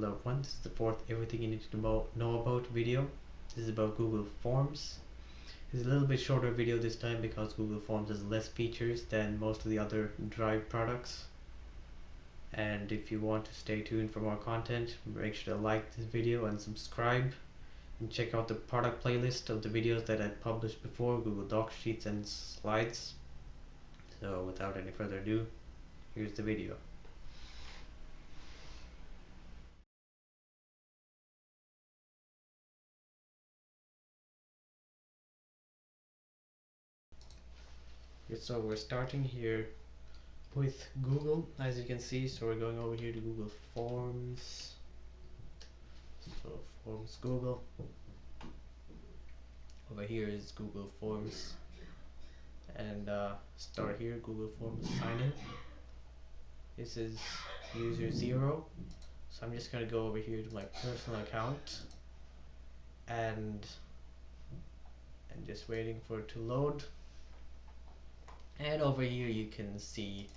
Hello everyone, this is the fourth everything you need to know about video. This is about Google Forms. It's a little bit shorter video this time because Google Forms has less features than most of the other Drive products. And if you want to stay tuned for more content, make sure to like this video and subscribe. And check out the product playlist of the videos that I published before, Google Docs, Sheets and Slides. So without any further ado, here's the video. So we're starting here with Google, as you can see. So we're going over here to Google Forms. So Forms Google. Over here is Google Forms, and start here. Google Forms sign in. This is user 0. So I'm just gonna go over here to my personal account and just waiting for it to load. And over here you can see,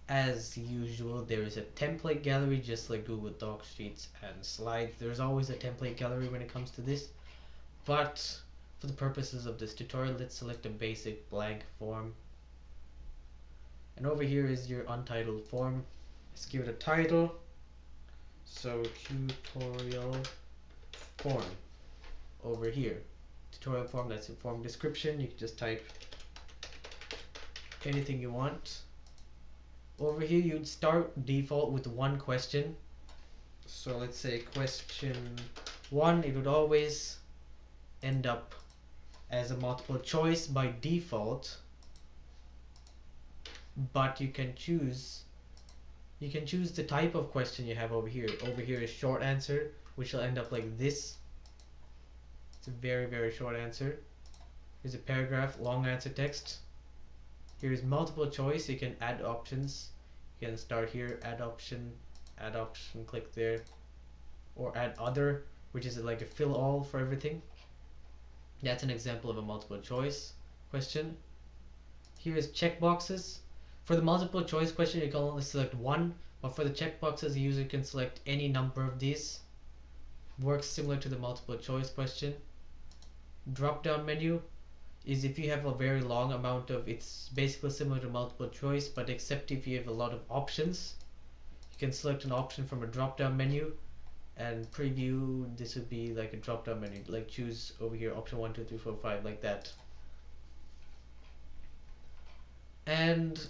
as usual, there is a template gallery just like Google Docs, Sheets and Slides. There's always a template gallery when it comes to this, but for the purposes of this tutorial, let's select a basic blank form. And over here is your untitled form. Let's give it a title. So tutorial form. Over here, tutorial form, that's your form description. You can just type anything you want. Over here you'd start default with one question. So let's say question 1. It would always end up as a multiple choice by default, but you can choose the type of question you have over here. Over here is short answer, which will end up like this. It's a very, very short answer. Here's a paragraph, long answer text. Here's multiple choice. You can add options. You can start here, add option, click there, or add other, which is like a fill all for everything. That's an example of a multiple choice question. Here is checkboxes. For the multiple choice question, you can only select one, but for the checkboxes, the user can select any number of these. Works similar to the multiple choice question. Drop down menu is if you have a very long amount of, it's basically similar to multiple choice, but except if you have a lot of options, you can select an option from a drop down menu. And preview, this would be like a drop down menu, like choose over here option 1 2 3 4 5, like that. And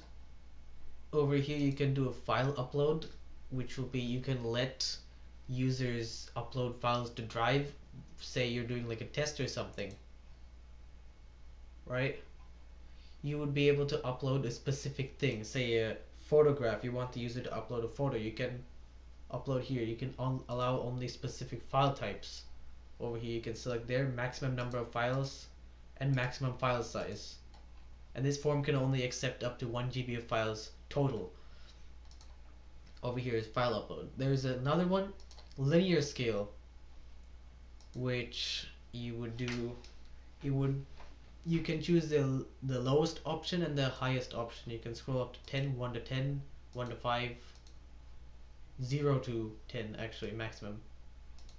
over here you can do a file upload, which will be, you can let users upload files to Drive. Say you're doing like a test or something, right? You would be able to upload a specific thing, say a photograph. You want the user to upload a photo, you can upload here. You can allow only specific file types. Over here you can select their maximum number of files and maximum file size, and this form can only accept up to 1 GB of files total. Over here is file upload. There's another one, linear scale, which you would do, you can choose the lowest option and the highest option. You can scroll up to 10, 1 to 10, 1 to 5, 0 to 10 actually, maximum.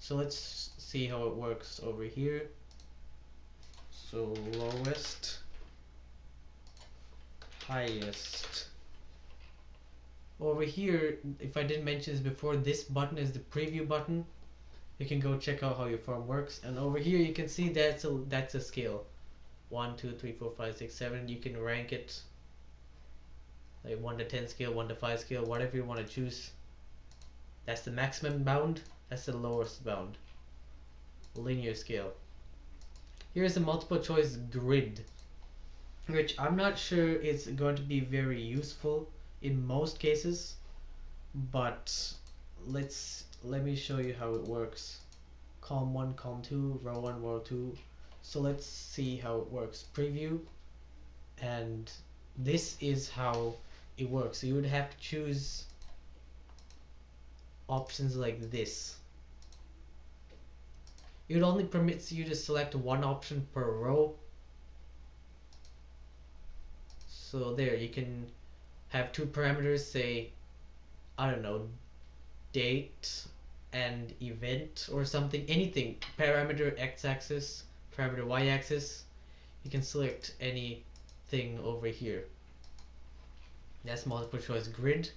So let's see how it works over here. So lowest, highest. Over here, if I didn't mention this before, this button is the preview button. You can go check out how your form works. And over here you can see that's a scale. 1 2 3 4 5 6 7. You can rank it like 1 to 10 scale, 1 to 5 scale, whatever you want to choose. That's the maximum bound, that's the lowest bound. Linear scale. Here's a multiple choice grid, which I'm not sure is going to be very useful in most cases, but let me show you how it works. Column 1, column 2, row 1, row 2. So let's see how it works. Preview, and this is how it works. So you would have to choose options like this. It only permits you to select one option per row. So there, you can have two parameters, say, I don't know, date and event or something, anything, parameter x-axis, parameter y-axis, you can select anything over here. That's multiple choice grid.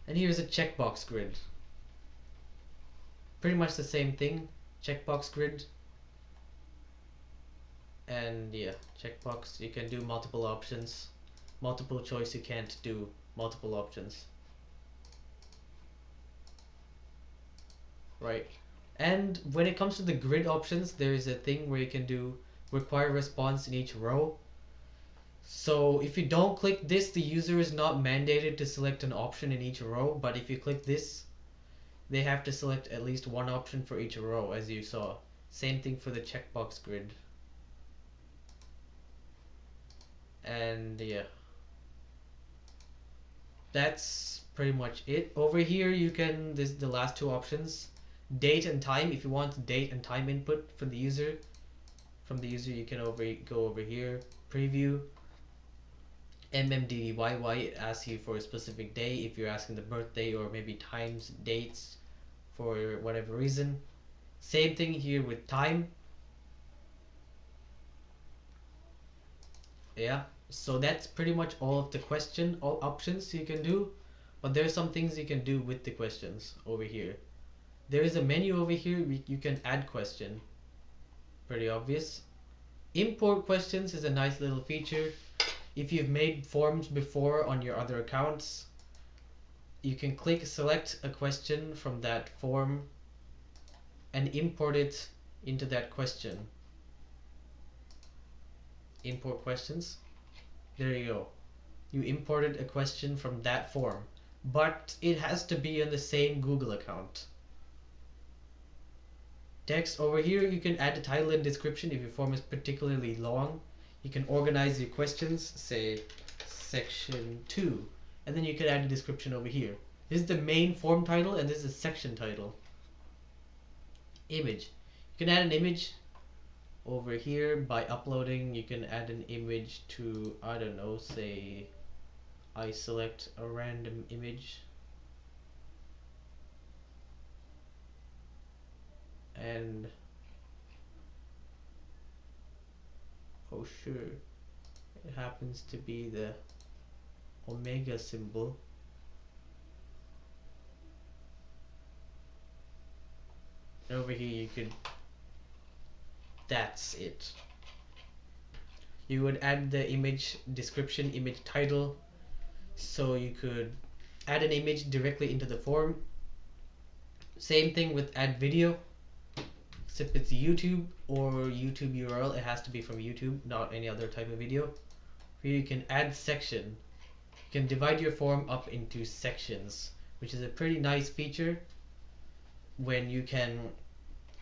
And here's a checkbox grid. Pretty much the same thing, checkbox grid. And yeah, checkbox, you can do multiple options. Multiple choice, you can't do multiple options. Right. And when it comes to the grid options, there is a thing where you can do require response in each row. So if you don't click this, the user is not mandated to select an option in each row, but if you click this, they have to select at least one option for each row, as you saw. Same thing for the checkbox grid. And yeah, that's pretty much it. Over here you can, this the last two options, date and time. If you want date and time input for the user, from the user, you can go over here, preview, MMDDYY. It asks you for a specific day if you're asking the birthday or maybe times, dates for whatever reason. Same thing here with time. Yeah, so that's pretty much all of the question, all options you can do, but there are some things you can do with the questions over here. There is a menu over here, you can add question, pretty obvious. Import questions is a nice little feature. If you've made forms before on your other accounts, you can select a question from that form and import it into that question. Import questions. There you go. You imported a question from that form, but it has to be on the same Google account. Text over here, you can add a title and description if your form is particularly long. You can organize your questions, say section 2, and then you can add a description over here. This is the main form title and this is the section title. Image. You can add an image over here by uploading. You can add an image to, I don't know, say I select a random image and oh sure, it happens to be the omega symbol. And over here you could, that's it. You would add the image description, image title, so you could add an image directly into the form. Same thing with add video, except it's YouTube or YouTube URL. It has to be from YouTube, not any other type of video. Here you can add section. You can divide your form up into sections, which is a pretty nice feature. When you can,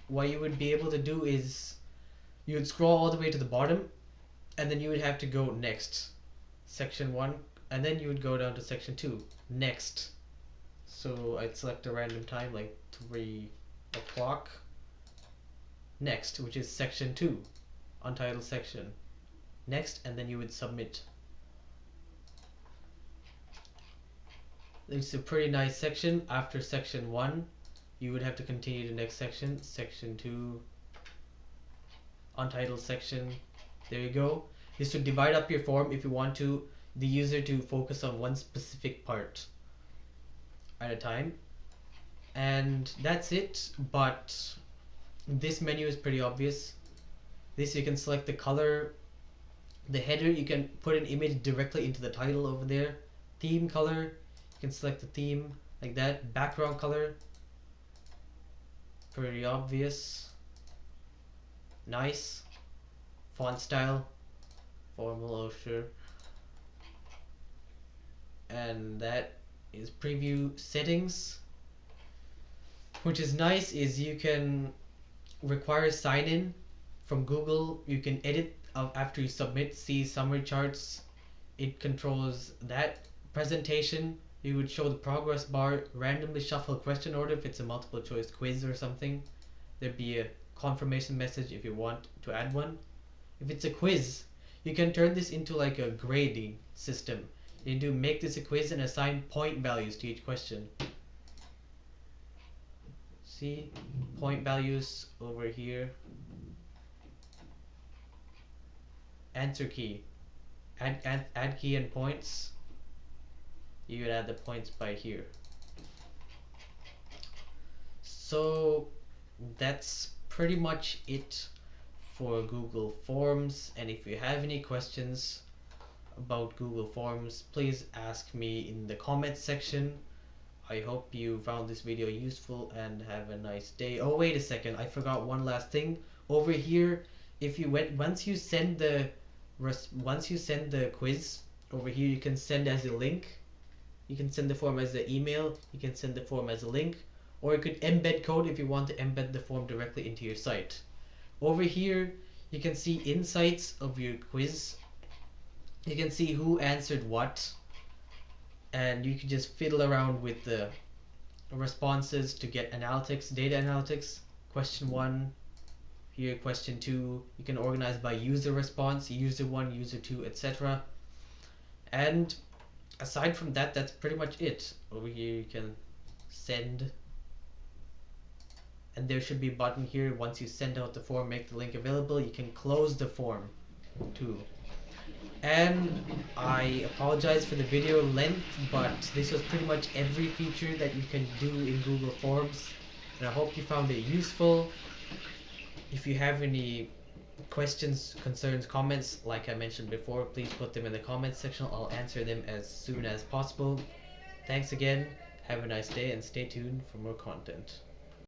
what you would be able to do is you would scroll all the way to the bottom and then you would have to go next, section 1, and then you would go down to section 2, next. So I'd select a random time like 3 o'clock, next, which is section 2, untitled section, next, and then you would submit. It's a pretty nice section. After section 1 you would have to continue to next section, section 2, untitled section. There you go. This would divide up your form if you want to the user to focus on one specific part at a time. And that's it, but this menu is pretty obvious. This, you can select the color, the header, you can put an image directly into the title over there. Theme color, you can select the theme like that. Background color, pretty obvious. Nice. Font style, formal, oh sure. And that is preview settings. Which is nice is you can require sign in from Google. You can edit after you submit. See summary charts, it controls that. Presentation, you would show the progress bar, randomly shuffle question order if it's a multiple choice quiz or something. There'd be a confirmation message if you want to add one. If it's a quiz, you can turn this into like a grading system. You do make this a quiz and assign point values to each question. See, point values over here. Answer key. Add key and points. You would add the points by here. So that's pretty much it for Google Forms. And if you have any questions about Google Forms, please ask me in the comments section. I hope you found this video useful and have a nice day. Oh, wait a second, I forgot one last thing. Over here, if you once you send the quiz over here, you can send as a link. You can send the form as an email, you can send the form as a link, or you could embed code if you want to embed the form directly into your site. Over here, you can see insights of your quiz. You can see who answered what, and you can just fiddle around with the responses to get analytics, data analytics. Question 1, here question 2, you can organize by user response, user 1, user 2, etc. And aside from that, that's pretty much it. Over here you can send, and there should be a button here. Once you send out the form, make the link available, you can close the form too. And I apologize for the video length, but this was pretty much every feature that you can do in Google Forms, and I hope you found it useful. If you have any questions, concerns, comments, like I mentioned before, please put them in the comments section. I'll answer them as soon as possible. Thanks again, have a nice day, and stay tuned for more content.